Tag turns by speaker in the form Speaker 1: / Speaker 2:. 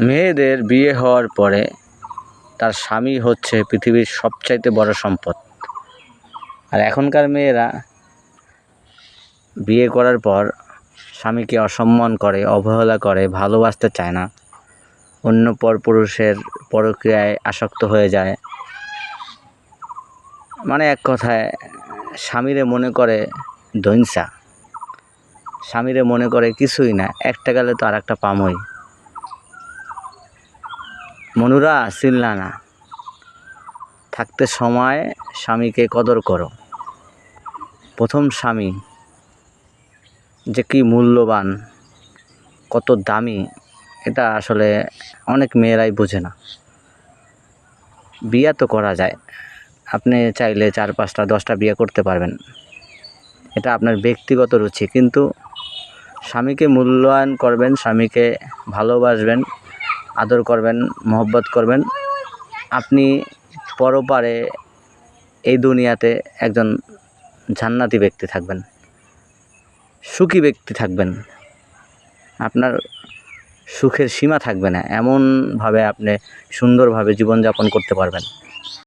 Speaker 1: মেয়েদের বিয়ে হওয়ার পরে তার স্বামী হচ্ছে পৃথিবীর সবচাইতে বড় সম্পদ। আর এখনকার মেয়েরা বিয়ে করার পর স্বামীকে অসম্মান করে, অবহেলা করে, ভালোবাসতে চায় না, অন্য পরপুরুষের পরক্রিয়ায় আসক্ত হয়ে যায়। মানে এক কথায় স্বামীরে মনে করে দইনসা, স্বামীরে মনে করে কিছুই না, একটা গেলে তো আর একটা পামই। মনুরা চিল্লা না, থাকতে সময় স্বামীকে কদর করো। প্রথম স্বামী যে কি মূল্যবান, কত দামি, এটা আসলে অনেক মেয়েরাই বোঝে না। বিয়ে তো করা যায়, আপনি চাইলে 4-5টা 10টা বিয়ে করতে পারবেন, এটা আপনার ব্যক্তিগত রুচি। কিন্তু স্বামীকে মূল্যায়ন করবেন, স্বামীকে ভালোবাসবেন, আদর করবেন, মহব্বত করবেন। আপনি পরপারে এই দুনিয়াতে একজন জান্নাতি ব্যক্তি থাকবেন, সুখী ব্যক্তি থাকবেন। আপনার সুখের সীমা থাকবে না, এমনভাবে আপনি সুন্দরভাবে জীবনযাপন করতে পারবেন।